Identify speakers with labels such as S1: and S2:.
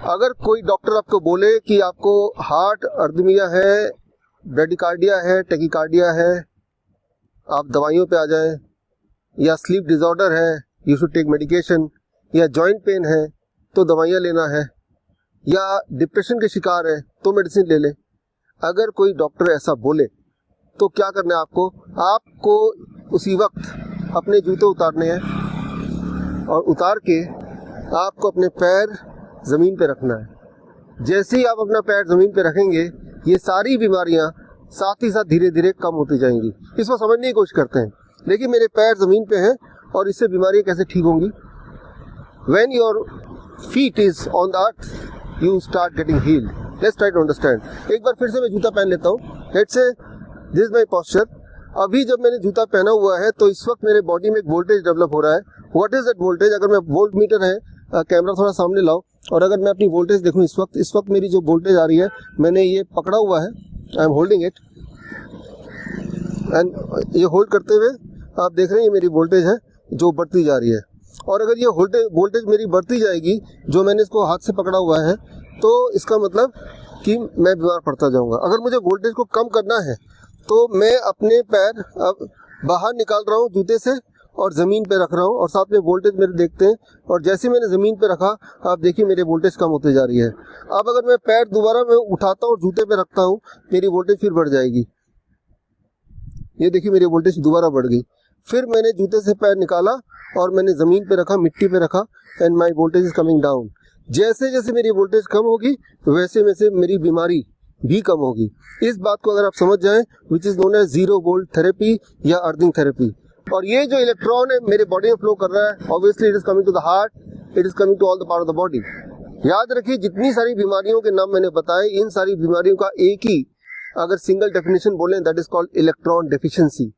S1: अगर कोई डॉक्टर आपको बोले कि आपको हार्ट अर्दमिया है, ब्रेडिकार्डिया है, टेकिकार्डिया है, आप दवाइयों पे आ जाएं, या स्लीप डिसऑर्डर है, यू शुड टेक मेडिकेशन, या जॉइंट पेन है तो दवाइयाँ लेना है, या डिप्रेशन के शिकार है तो मेडिसिन ले लें। अगर कोई डॉक्टर ऐसा बोले तो क्या करना है आपको उसी वक्त अपने जूते उतारने हैं और उतार के आपको अपने पैर ज़मीन पे रखना है। जैसे ही आप अपना पैर ज़मीन पे रखेंगे ये सारी बीमारियां साथ ही साथ धीरे धीरे कम होती जाएंगी। इसको समझने की कोशिश करते हैं। देखिए मेरे पैर ज़मीन पे हैं और इससे बीमारियां कैसे ठीक होंगी। When your feet is on the earth, you start getting healed. Let's try to understand. एक बार फिर से मैं जूता पहन लेता हूँ। Let's say this is my posture. अभी जब मैंने जूता पहना हुआ है तो इस वक्त मेरे बॉडी में एक वोल्टेज डेवलप हो रहा है। What is that voltage? अगर मैं वोल्ट मीटर है, कैमरा थोड़ा सामने लाओ, और अगर मैं अपनी वोल्टेज देखूँ इस वक्त मेरी जो वोल्टेज आ रही है, मैंने ये पकड़ा हुआ है, I am holding it, and ये होल्ड करते हुए आप देख रहे हैं ये मेरी वोल्टेज है जो बढ़ती जा रही है। और अगर ये वोल्टेज मेरी बढ़ती जाएगी, जो मैंने इसको हाथ से पकड़ा हुआ है, तो इसका मतलब कि मैं बीमार पड़ता जाऊंगा। अगर मुझे वोल्टेज को कम करना है तो मैं अपने पैर अब बाहर निकाल रहा हूँ जूते से और ज़मीन पे रख रहा हूँ, और साथ में वोल्टेज मेरे देखते हैं, और जैसे मैंने ज़मीन पे रखा आप देखिए मेरी वोल्टेज कम होती जा रही है। अब अगर मैं पैर दोबारा मैं उठाता हूँ और जूते पे रखता हूँ, मेरी वोल्टेज फिर बढ़ जाएगी। ये देखिए मेरी वोल्टेज दोबारा बढ़ गई। फिर मैंने जूते से पैर निकाला और मैंने ज़मीन पे रखा, मिट्टी पे रखा, and my voltage is coming down. जैसे जैसे मेरी वोल्टेज कम होगी वैसे वैसे मेरी बीमारी भी कम होगी। इस बात को अगर आप समझ जाएं, which is known as zero volt therapy या अर्थिंग थेरेपी। और ये जो इलेक्ट्रॉन है मेरे बॉडी में फ्लो कर रहा है, obviously it is coming to the heart, it is coming to all the part of the body. याद रखिए जितनी सारी बीमारियों के नाम मैंने बताए, इन सारी बीमारियों का एक ही अगर सिंगल डेफिनेशन बोलें, that is called electron deficiency.